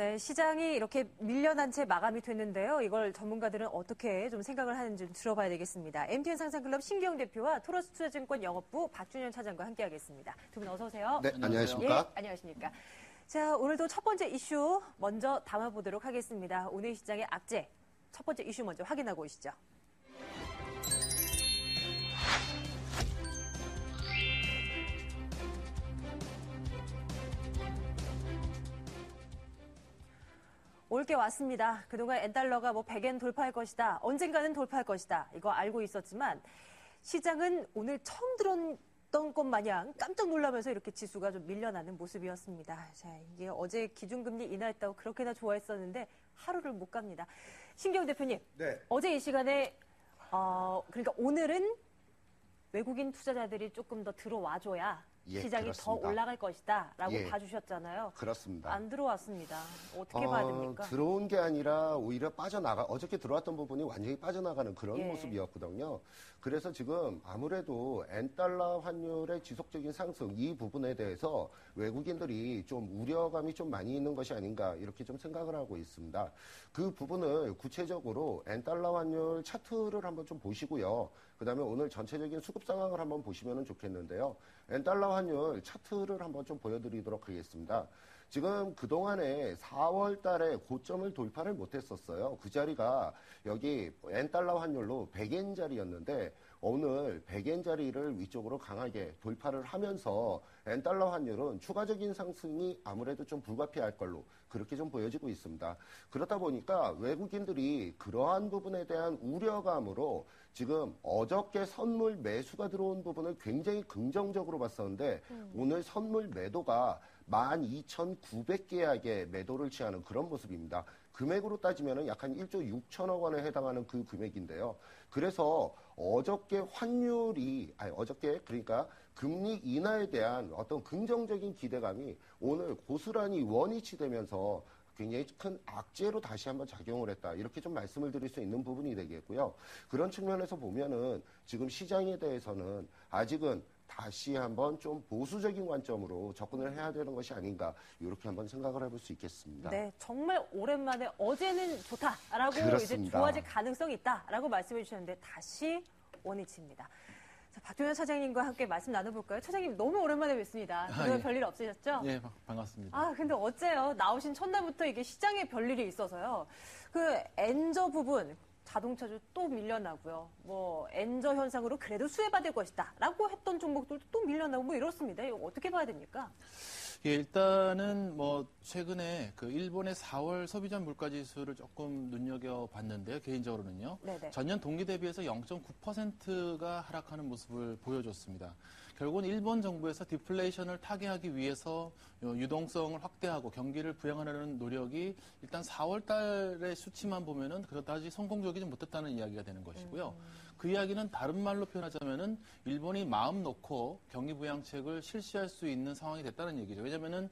네, 시장이 이렇게 밀려난 채 마감이 됐는데요. 이걸 전문가들은 어떻게 좀 생각을 하는지 좀 들어봐야 되겠습니다. MTN 상상클럽 신기영 대표와 토러스투자증권 영업부 박준현 차장과 함께하겠습니다. 두 분 어서 오세요. 네, 안녕하십니까? 예, 안녕하십니까? 자, 오늘도 첫 번째 이슈 먼저 담아보도록 하겠습니다. 오늘 시장의 악재, 첫 번째 이슈 먼저 확인하고 오시죠. 올 게 왔습니다. 그동안 엔달러가 100엔 돌파할 것이다. 언젠가는 돌파할 것이다. 이거 알고 있었지만 시장은 오늘 처음 들었던 것 마냥 깜짝 놀라면서 이렇게 지수가 좀 밀려나는 모습이었습니다. 자, 이게 어제 기준금리 인하했다고 그렇게나 좋아했었는데 하루를 못 갑니다. 신기영 대표님, 네. 어제 이 시간에 그러니까 오늘은 외국인 투자자들이 조금 더 들어와줘야 시장이 그렇습니다. 더 올라갈 것이다 라고 봐주셨잖아요. 그렇습니다. 안 들어왔습니다. 어떻게 봐야 됩니까? 들어온 게 아니라 오히려 어저께 들어왔던 부분이 완전히 빠져나가는 그런 예. 모습이었거든요. 그래서 지금 아무래도 엔달러 환율의 지속적인 상승 이 부분에 대해서 외국인들이 좀 우려감이 좀 많이 있는 것이 아닌가 이렇게 좀 생각을 하고 있습니다. 그 부분을 구체적으로 엔달러 환율 차트를 한번 좀 보시고요. 그다음에 오늘 전체적인 수급 상황을 한번 보시면 좋겠는데요. 엔달러 환율 차트를 한번 좀 보여드리도록 하겠습니다. 지금 그동안에 4월 달에 고점을 돌파를 못했었어요. 그 자리가 여기 엔달러 환율로 100엔 자리였는데 오늘 100엔 자리를 위쪽으로 강하게 돌파를 하면서 엔달러 환율은 추가적인 상승이 아무래도 좀 불가피할 걸로 그렇게 좀 보여지고 있습니다. 그렇다 보니까 외국인들이 그러한 부분에 대한 우려감으로 지금 어저께 선물 매수가 들어온 부분을 굉장히 긍정적으로 봤었는데 오늘 선물 매도가 12,900계약의 매도를 취하는 그런 모습입니다. 금액으로 따지면 약 한 1조 6천억 원에 해당하는 그 금액인데요. 그래서 어저께 그러니까 금리 인하에 대한 어떤 긍정적인 기대감이 오늘 고스란히 원위치되면서 굉장히 큰 악재로 다시 한번 작용을 했다. 이렇게 좀 말씀을 드릴 수 있는 부분이 되겠고요. 그런 측면에서 보면은 지금 시장에 대해서는 아직은 다시 한번 좀 보수적인 관점으로 접근을 해야 되는 것이 아닌가 이렇게 한번 생각을 해볼 수 있겠습니다. 네, 정말 오랜만에 어제는 좋다라고 그렇습니다. 이제 좋아질 가능성이 있다라고 말씀해 주셨는데 다시 원위치입니다. 자, 박준현 차장님과 함께 말씀 나눠볼까요? 차장님 너무 오랜만에 뵙습니다. 그동안 별일 없으셨죠? 예, 반갑습니다. 근데 어째요? 나오신 첫날부터 이게 시장에 별일이 있어서요. 그 엔저 부분. 자동차주 또 밀려나고요. 엔저 현상으로 그래도 수혜받을 것이다. 라고 했던 종목들도 또 밀려나고 이렇습니다. 이거 어떻게 봐야 됩니까? 예, 일단은 최근에 그 일본의 4월 소비자 물가 지수를 조금 눈여겨봤는데요. 개인적으로는요. 네네. 전년 동기 대비해서 0.9%가 하락하는 모습을 보여줬습니다. 결국은 일본 정부에서 디플레이션을 타개하기 위해서 유동성을 확대하고 경기를 부양하려는 노력이 일단 4월 달의 수치만 보면은 그다지 성공적이지 못했다는 이야기가 되는 것이고요. 그 이야기는 다른 말로 표현하자면은 일본이 마음 놓고 경기 부양책을 실시할 수 있는 상황이 됐다는 얘기죠. 왜냐면은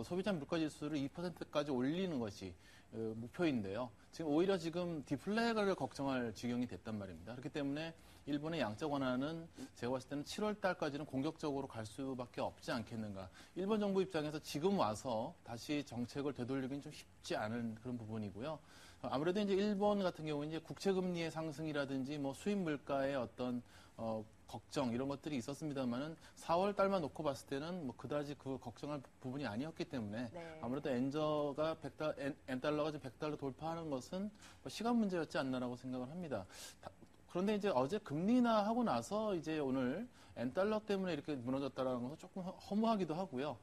소비자 물가 지수를 2%까지 올리는 것이 목표인데요. 오히려 지금 디플레를 걱정할 지경이 됐단 말입니다. 그렇기 때문에 일본의 양적 완화는 제가 봤을 때는 7월 달까지는 공격적으로 갈 수밖에 없지 않겠는가. 일본 정부 입장에서 지금 와서 다시 정책을 되돌리기는 좀 쉽지 않은 그런 부분이고요. 아무래도 이제 일본 같은 경우는 이제 국채 금리의 상승이라든지 수입 물가의 어떤 걱정 이런 것들이 있었습니다만은 4월 달만 놓고 봤을 때는 그다지 그 걱정할 부분이 아니었기 때문에 아무래도 엔달러가 지금 100달러 돌파하는 것은 시간 문제였지 않나라고 생각을 합니다. 그런데 이제 어제 금리 인하하고 나서 이제 오늘 엔달러 때문에 이렇게 무너졌다라는 것은 조금 허무하기도 하고요.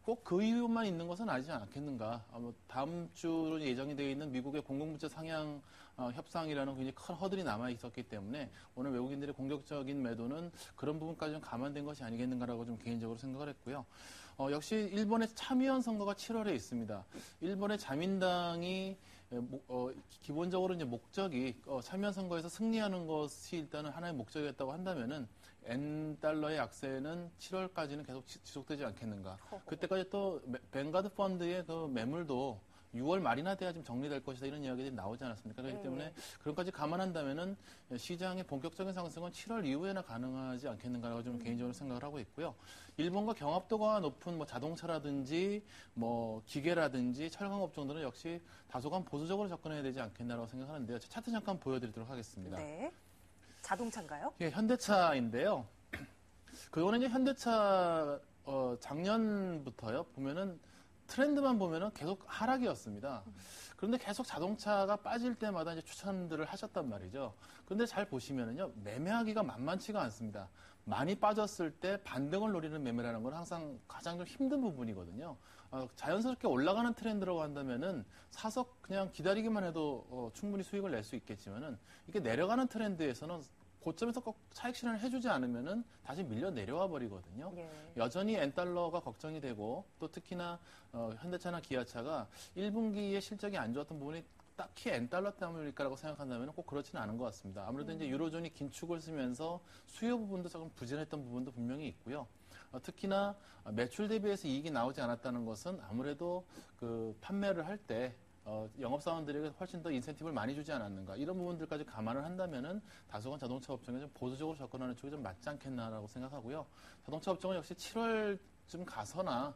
꼭 그 이유만 있는 것은 아니지 않겠는가. 다음 주 예정이 되어 있는 미국의 공공부채 상향 협상이라는 굉장히 큰 허들이 남아 있었기 때문에 오늘 외국인들의 공격적인 매도는 그런 부분까지 좀 감안된 것이 아니겠는가라고 좀 개인적으로 생각을 했고요. 역시 일본의 참의원 선거가 7월에 있습니다. 일본의 자민당이 기본적으로 이제 목적이 참여연 선거에서 승리하는 것이 일단은 하나의 목적이었다고 한다면은 엔달러의 약세는 7월까지는 계속 지속되지 않겠는가. 그때까지 또 뱅가드 펀드의 그 매물도 6월 말이나 돼야 좀 정리될 것이다 이런 이야기들이 나오지 않았습니까? 그렇기 때문에 그런 것까지 감안한다면은 시장의 본격적인 상승은 7월 이후에나 가능하지 않겠는가라고 좀 개인적으로 생각을 하고 있고요. 일본과 경합도가 높은 뭐 자동차라든지 뭐 기계라든지 철강 업종들은 역시 다소간 보수적으로 접근해야 되지 않겠나라고 생각하는데요. 차트 잠깐 보여드리도록 하겠습니다. 네. 자동차인가요? 예, 현대차인데요. 그거는 이제 현대차 작년부터요 보면은 트렌드만 보면은 계속 하락이었습니다. 그런데 계속 자동차가 빠질 때마다 이제 추천들을 하셨단 말이죠. 그런데 잘 보시면은요 매매하기가 만만치가 않습니다. 많이 빠졌을 때 반등을 노리는 매매라는 건 항상 가장 좀 힘든 부분이거든요. 자연스럽게 올라가는 트렌드라고 한다면은 사서 그냥 기다리기만 해도 충분히 수익을 낼 수 있겠지만은 이게 내려가는 트렌드에서는 고점에서 꼭 차익 실현을 해주지 않으면은 다시 밀려 내려와 버리거든요. 예. 여전히 엔달러가 걱정이 되고 또 특히나 현대차나 기아차가 1분기에 실적이 안 좋았던 부분이 딱히 엔달러 때문일까라고 생각한다면 꼭 그렇지는 않은 것 같습니다. 아무래도 이제 유로존이 긴축을 쓰면서 수요 부분도 조금 부진했던 부분도 분명히 있고요. 특히나 매출 대비해서 이익이 나오지 않았다는 것은 아무래도 그 판매를 할 때 영업사원들에게 훨씬 더 인센티브를 많이 주지 않았는가 이런 부분들까지 감안을 한다면은 다소간 자동차 업종에 좀 보수적으로 접근하는 쪽이 좀 맞지 않겠나라고 생각하고요. 자동차 업종은 역시 7월쯤 가서나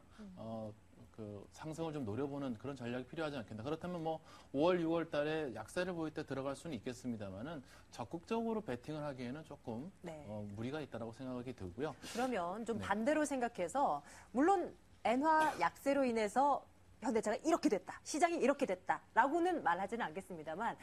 그 상승을 좀 노려보는 그런 전략이 필요하지 않겠나. 그렇다면 뭐 5월, 6월 달에 약세를 보일 때 들어갈 수는 있겠습니다만은 적극적으로 베팅을 하기에는 조금 무리가 있다라고 생각이 들고요. 그러면 좀 반대로 생각해서 물론 엔화 약세로 인해서 현대차가 이렇게 됐다, 시장이 이렇게 됐다라고는 말하지는 않겠습니다만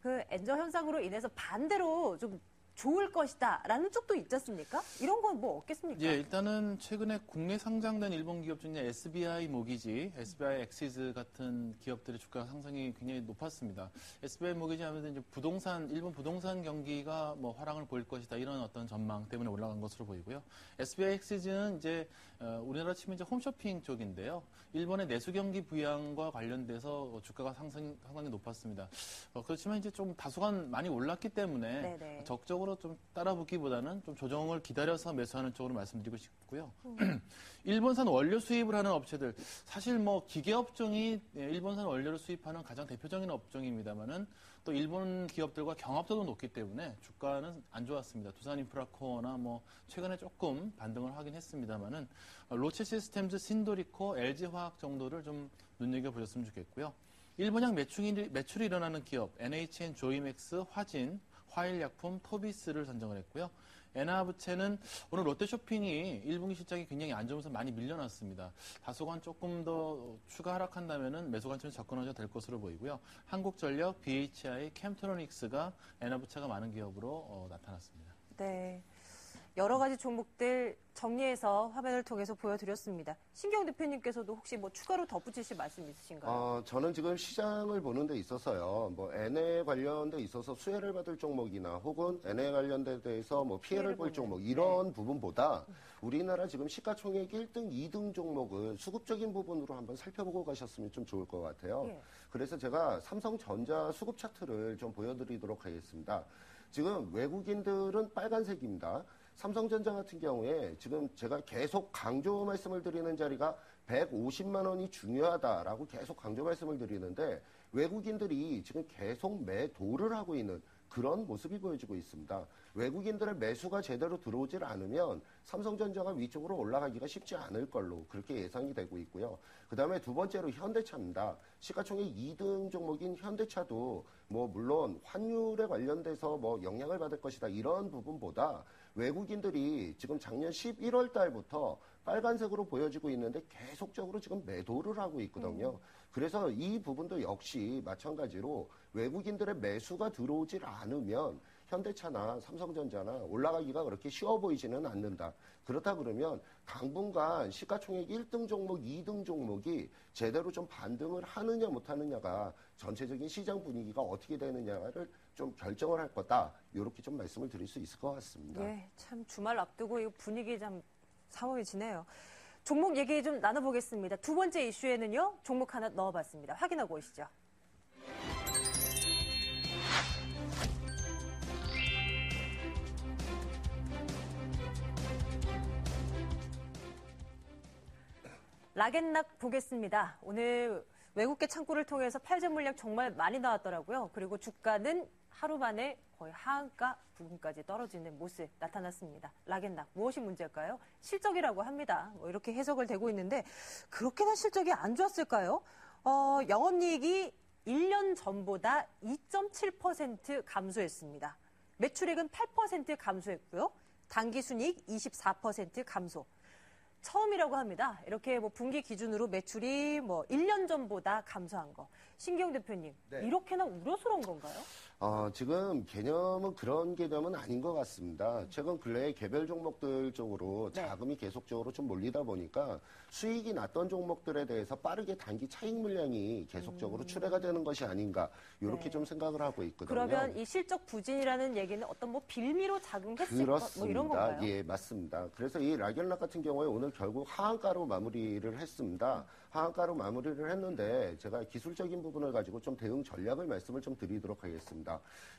그 엔저 현상으로 인해서 반대로 좀 좋을 것이다라는 쪽도 있지 않습니까? 이런 건 뭐 없겠습니까? 예, 일단은 최근에 국내 상장된 일본 기업 중에 SBI 모기지, SBI 엑시즈 같은 기업들의 주가 상승이 굉장히 높았습니다. SBI 모기지 하면 이제 일본 부동산 경기가 뭐 화랑을 보일 것이다 이런 어떤 전망 때문에 올라간 것으로 보이고요. SBI 엑시즈는 이제 우리나라 치면 이제 홈쇼핑 쪽인데요. 일본의 내수 경기 부양과 관련돼서 주가가 상당히 높았습니다. 그렇지만 이제 좀 다소간 많이 올랐기 때문에 적극적으로 좀 따라붙기보다는 좀 조정을 기다려서 매수하는 쪽으로 말씀드리고 싶고요. 일본산 원료 수입을 하는 업체들, 사실 뭐 기계 업종이 일본산 원료를 수입하는 가장 대표적인 업종입니다만은 또 일본 기업들과 경합도도 높기 때문에 주가는 안 좋았습니다. 두산인프라코어나 뭐 최근에 조금 반등을 하긴 했습니다만은 로체 시스템즈, 신도리코, LG화학 정도를 좀 눈여겨 보셨으면 좋겠고요. 일본양 매출이 일어나는 기업, NHN, 조이맥스, 화진, 화일약품, 토비스를 선정을 했고요. 엔화부채는 오늘 롯데쇼핑이 1분기 실적이 굉장히 안 좋으면서 많이 밀려났습니다. 다소간 조금 더 추가 하락한다면은 매수 관점에 접근하셔도 될 것으로 보이고요. 한국전력, BHI, 캠트로닉스가 엔화부채가 많은 기업으로 나타났습니다. 네. 여러 가지 종목들 정리해서 화면을 통해서 보여드렸습니다. 신경 대표님께서도 혹시 뭐 추가로 덧붙이실 말씀 있으신가요? 저는 지금 시장을 보는 데 있어서요, 뭐 NA 관련돼 있어서 수혜를 받을 종목이나 혹은 NA 관련돼 대해서 뭐 피해를 볼 종목 이런 부분보다 우리나라 지금 시가총액 1등, 2등 종목을 수급적인 부분으로 한번 살펴보고 가셨으면 좀 좋을 것 같아요. 그래서 제가 삼성전자 수급 차트를 좀 보여드리도록 하겠습니다. 지금 외국인들은 빨간색입니다. 삼성전자 같은 경우에 지금 제가 계속 강조 말씀을 드리는 자리가 150만 원이 중요하다라고 계속 강조 말씀을 드리는데 외국인들이 지금 계속 매도를 하고 있는 그런 모습이 보여지고 있습니다. 외국인들의 매수가 제대로 들어오질 않으면 삼성전자가 위쪽으로 올라가기가 쉽지 않을 걸로 그렇게 예상이 되고 있고요. 그 다음에 두 번째로 현대차입니다. 시가총액 2등 종목인 현대차도 뭐 물론 환율에 관련돼서 뭐 영향을 받을 것이다 이런 부분보다 외국인들이 지금 작년 11월 달부터 빨간색으로 보여지고 있는데 계속적으로 지금 매도를 하고 있거든요. 그래서 이 부분도 역시 마찬가지로 외국인들의 매수가 들어오질 않으면 현대차나 삼성전자나 올라가기가 그렇게 쉬워 보이지는 않는다. 그렇다 그러면 당분간 시가총액 1등 종목, 2등 종목이 제대로 좀 반등을 하느냐 못하느냐가 전체적인 시장 분위기가 어떻게 되느냐를 좀 결정을 할 거다. 이렇게 좀 말씀을 드릴 수 있을 것 같습니다. 예, 참 주말 앞두고 이 분위기 참 상황해지네요. 종목 얘기 좀 나눠보겠습니다. 두 번째 이슈에는요, 종목 하나 넣어봤습니다. 확인하고 오시죠. 락앤락 보겠습니다. 오늘 외국계 창구를 통해서 팔전 물량 정말 많이 나왔더라고요. 그리고 주가는 하루 만에 거의 하한가 부근까지 떨어지는 모습 나타났습니다. 락앤락 무엇이 문제일까요? 실적이라고 합니다. 뭐 이렇게 해석을 되고 있는데 그렇게나 실적이 안 좋았을까요? 영업이익이 1년 전보다 2.7% 감소했습니다. 매출액은 8% 감소했고요. 당기순이익 24% 감소. 처음이라고 합니다. 이렇게 뭐 분기 기준으로 매출이 뭐 1년 전보다 감소한 거. 신기용 대표님, 네. 이렇게나 우려스러운 건가요? 지금 개념은 그런 개념은 아닌 것 같습니다. 최근 근래에 개별 종목들 쪽으로 네. 자금이 계속적으로 좀 몰리다 보니까 수익이 났던 종목들에 대해서 빠르게 단기 차익 물량이 계속적으로 출회가 되는 것이 아닌가 이렇게 네. 좀 생각을 하고 있거든요. 그러면 이 실적 부진이라는 얘기는 어떤 뭐 빌미로 작용했을 것, 그렇습니다. 뭐 이런 건가요? 예, 맞습니다. 그래서 이 락앤락 같은 경우에 오늘 결국 하한가로 마무리를 했습니다. 하한가로 마무리를 했는데 제가 기술적인 부분을 가지고 좀 대응 전략을 말씀을 좀 드리도록 하겠습니다.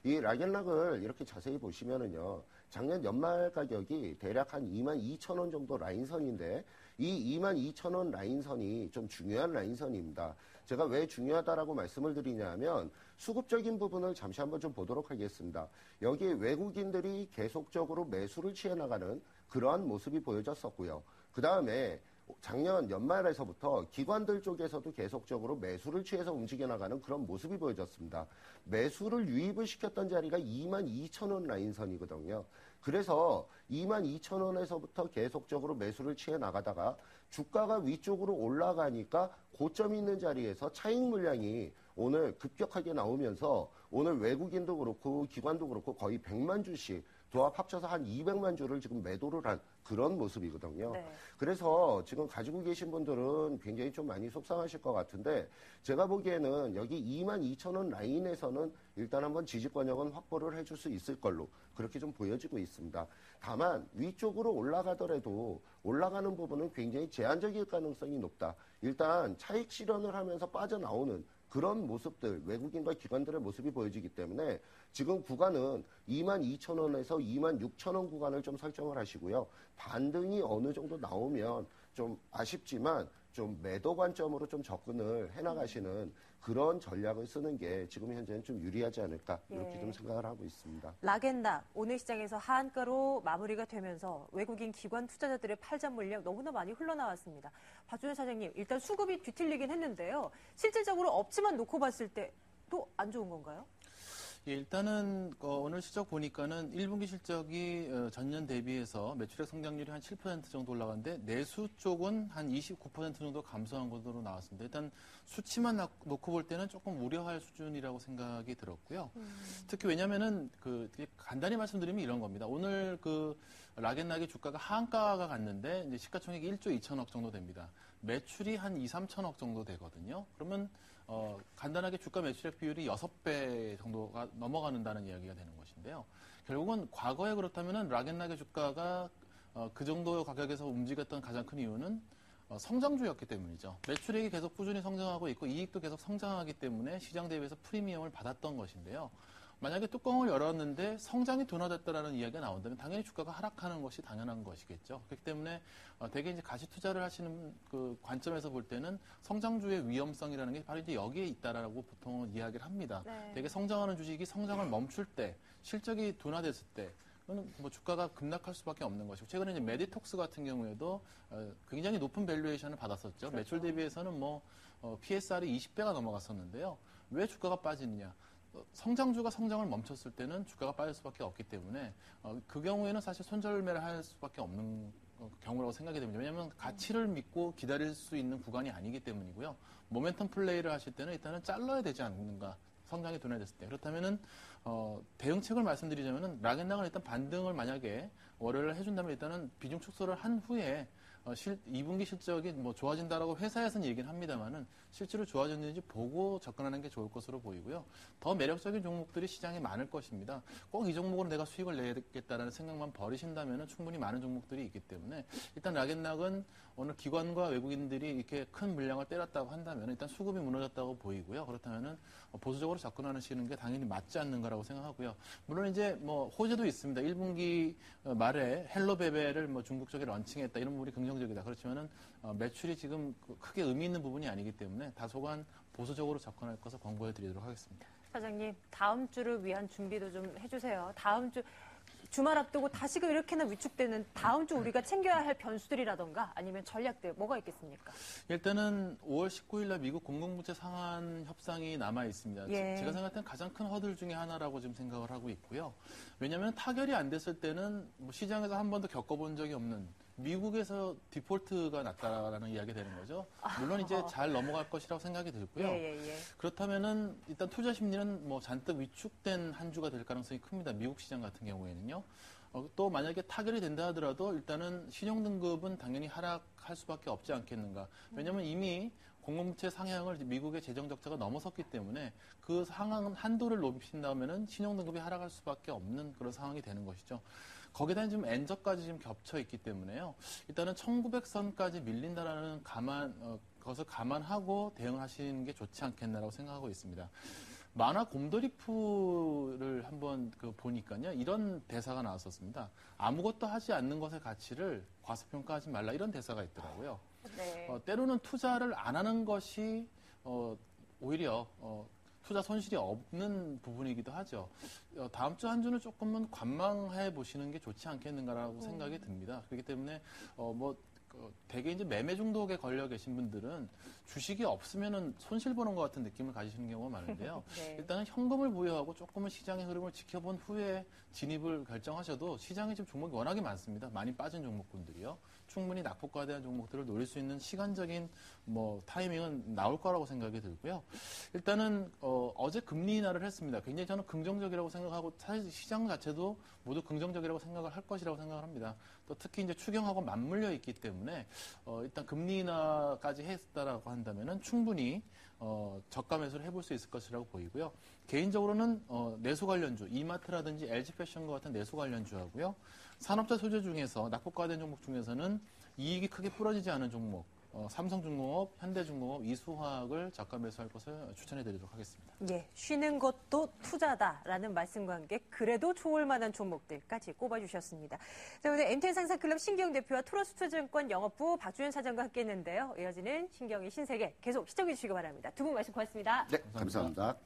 이 락앤락을 이렇게 자세히 보시면은요. 작년 연말 가격이 대략 한 22,000원 정도 라인선인데 이 22,000원 라인선이 좀 중요한 라인선입니다. 제가 왜 중요하다라고 말씀을 드리냐면 수급적인 부분을 잠시 한번 좀 보도록 하겠습니다. 여기 외국인들이 계속적으로 매수를 취해 나가는 그러한 모습이 보여졌었고요. 그 다음에 작년 연말에서부터 기관들 쪽에서도 계속적으로 매수를 취해서 움직여 나가는 그런 모습이 보여졌습니다. 매수를 유입을 시켰던 자리가 22,000원 라인선이거든요. 그래서 22,000원에서부터 계속적으로 매수를 취해 나가다가 주가가 위쪽으로 올라가니까 고점 있는 자리에서 차익 물량이 오늘 급격하게 나오면서 오늘 외국인도 그렇고 기관도 그렇고 거의 100만 주씩 조합 합쳐서 한 200만 주를 지금 매도를 한 그런 모습이거든요. 네. 그래서 지금 가지고 계신 분들은 굉장히 좀 많이 속상하실 것 같은데 제가 보기에는 여기 22,000원 라인에서는 일단 한번 지지권역은 확보를 해줄 수 있을 걸로 그렇게 좀 보여지고 있습니다. 다만 위쪽으로 올라가더라도 올라가는 부분은 굉장히 제한적일 가능성이 높다. 일단 차익 실현을 하면서 빠져나오는 그런 모습들, 외국인과 기관들의 모습이 보여지기 때문에 지금 구간은 22,000원에서 26,000원 구간을 좀 설정을 하시고요. 반등이 어느 정도 나오면 좀 아쉽지만 좀 매도 관점으로 좀 접근을 해나가시는 그런 전략을 쓰는 게 지금 현재는 좀 유리하지 않을까 이렇게 예. 좀 생각을 하고 있습니다. 락앤락 오늘 시장에서 하한가로 마무리가 되면서 외국인 기관 투자자들의 팔자 물량 너무나 많이 흘러나왔습니다. 박준현 사장님, 일단 수급이 뒤틀리긴 했는데요. 실질적으로 업체만 놓고 봤을 때 또 안 좋은 건가요? 예, 일단은 오늘 실적 보니까는 1분기 실적이 전년 대비해서 매출액 성장률이 한 7% 정도 올라갔는데 내수 쪽은 한 29% 정도 감소한 것으로 나왔습니다. 일단 수치만 놓고 볼 때는 조금 우려할 수준이라고 생각이 들었고요. 특히 왜냐면은 간단히 말씀드리면 이런 겁니다. 오늘 락앤락의 주가가 하한가가 갔는데 이제 시가총액이 1조 2천억 정도 됩니다. 매출이 한 2, 3천억 정도 되거든요. 그러면 간단하게 주가 매출액 비율이 6배 정도가 넘어가는다는 이야기가 되는 것인데요. 결국은 과거에 그렇다면은 락앤락의 주가가 그 정도 가격에서 움직였던 가장 큰 이유는 성장주였기 때문이죠. 매출액이 계속 꾸준히 성장하고 있고 이익도 계속 성장하기 때문에 시장 대비해서 프리미엄을 받았던 것인데요. 만약에 뚜껑을 열었는데 성장이 둔화됐다라는 이야기가 나온다면 당연히 주가가 하락하는 것이 당연한 것이겠죠. 그렇기 때문에 대개 이제 가치 투자를 하시는 그 관점에서 볼 때는 성장주의 위험성이라는 게 바로 이제 여기에 있다라고 보통은 이야기를 합니다. 네. 되게 성장하는 주식이 성장을 멈출 때, 실적이 둔화됐을 때, 그건 뭐 주가가 급락할 수밖에 없는 것이고 최근에 이제 메디톡스 같은 경우에도 굉장히 높은 밸류에이션을 받았었죠. 그렇죠. 매출 대비해서는 뭐 PSR이 20배가 넘어갔었는데요. 왜 주가가 빠지느냐? 성장주가 성장을 멈췄을 때는 주가가 빠질 수밖에 없기 때문에 그 경우에는 사실 손절매를 할 수밖에 없는 경우라고 생각이 됩니다. 왜냐하면 가치를 믿고 기다릴 수 있는 구간이 아니기 때문이고요. 모멘텀 플레이를 하실 때는 일단은 잘라야 되지 않는가. 성장이 둔화됐을 때. 그렇다면은 대응책을 말씀드리자면은 락앤락은 일단 반등을 만약에 월요일에 해준다면 일단은 비중 축소를 한 후에 2분기 실적이 뭐 좋아진다라고 회사에서는 얘기는 합니다만은 실제로 좋아졌는지 보고 접근하는 게 좋을 것으로 보이고요. 더 매력적인 종목들이 시장에 많을 것입니다. 꼭 이 종목으로 내가 수익을 내야겠다라는 생각만 버리신다면은 충분히 많은 종목들이 있기 때문에 일단 락앤락은 오늘 기관과 외국인들이 이렇게 큰 물량을 때렸다고 한다면 일단 수급이 무너졌다고 보이고요. 그렇다면은 보수적으로 접근하시는 게 당연히 맞지 않는가라고 생각하고요. 물론 이제 뭐 호재도 있습니다. 1분기 말에 헬로베베를 뭐 중국 쪽에 런칭했다 이런 부분이 긍정적이다. 그렇지만은 매출이 지금 크게 의미 있는 부분이 아니기 때문에 다소간 보수적으로 접근할 것을 권고해 드리도록 하겠습니다. 사장님, 다음 주를 위한 준비도 좀 해주세요. 다음 주 주말 앞두고 다시금 이렇게나 위축되는 다음 주 우리가 챙겨야 할 변수들이라던가 아니면 전략들 뭐가 있겠습니까? 일단은 5월 19일 날 미국 공동부채 상한 협상이 남아 있습니다. 예. 제가 생각할 때는 가장 큰 허들 중에 하나라고 지금 생각을 하고 있고요. 왜냐하면 타결이 안 됐을 때는 뭐 시장에서 한 번도 겪어본 적이 없는 미국에서 디폴트가 났다라는 이야기가 되는 거죠. 물론 이제 잘 넘어갈 것이라고 생각이 들고요. 예. 그렇다면은 일단 투자 심리는 뭐 잔뜩 위축된 한 주가 될 가능성이 큽니다. 미국 시장 같은 경우에는요. 또 만약에 타결이 된다 하더라도 일단은 신용등급은 당연히 하락할 수밖에 없지 않겠는가. 왜냐하면 이미 공공부채 상향을 미국의 재정 적자가 넘어섰기 때문에 그 상황 한도를 높인다면은 신용등급이 하락할 수밖에 없는 그런 상황이 되는 것이죠. 거기다 지금 엔저까지 지금 겹쳐 있기 때문에요. 일단은 1900선까지 밀린다라는 그것을 감안하고 대응하시는 게 좋지 않겠나라고 생각하고 있습니다. 만화 곰돌이푸를 한번 보니까요. 이런 대사가 나왔었습니다. 아무것도 하지 않는 것의 가치를 과소평가하지 말라 이런 대사가 있더라고요. 네. 때로는 투자를 안 하는 것이 오히려 투자 손실이 없는 부분이기도 하죠. 다음 주 한 주는 조금은 관망해 보시는 게 좋지 않겠는가라고 생각이 듭니다. 그렇기 때문에 대개 이제 매매 중독에 걸려 계신 분들은 주식이 없으면은 손실 보는 것 같은 느낌을 가지시는 경우가 많은데요. 네. 일단은 현금을 보유하고 조금은 시장의 흐름을 지켜본 후에 진입을 결정하셔도 시장에 지금 종목이 워낙에 많습니다. 많이 빠진 종목군들이요. 충분히 낙폭과대한 종목들을 노릴 수 있는 시간적인 타이밍은 나올 거라고 생각이 들고요. 일단은 어제 금리 인하를 했습니다. 굉장히 저는 긍정적이라고 생각하고 사실 시장 자체도 모두 긍정적이라고 생각을 할 것이라고 생각을 합니다. 또 특히 이제 추경하고 맞물려 있기 때문에 일단 금리 인하까지 했다라고 한다면은 충분히 저가 매수를 해볼 수 있을 것이라고 보이고요. 개인적으로는 내수 관련주, 이마트라든지 LG패션과 같은 내수 관련주하고요. 산업자 소재 중에서 낙폭과대된 종목 중에서는 이익이 크게 부러지지 않은 종목, 삼성중공업, 현대중공업, 이수화학을 저가 매수할 것을 추천해드리도록 하겠습니다. 예, 쉬는 것도 투자다라는 말씀과 함께 그래도 좋을 만한 종목들까지 꼽아주셨습니다. 자, 오늘 MTN 상상클럽 신기영 대표와 토러스투자증권 영업부 박주현 사장과 함께했는데요. 이어지는 신기영의 신세계 계속 시청해 주시기 바랍니다. 두 분 말씀 고맙습니다. 네, 감사합니다.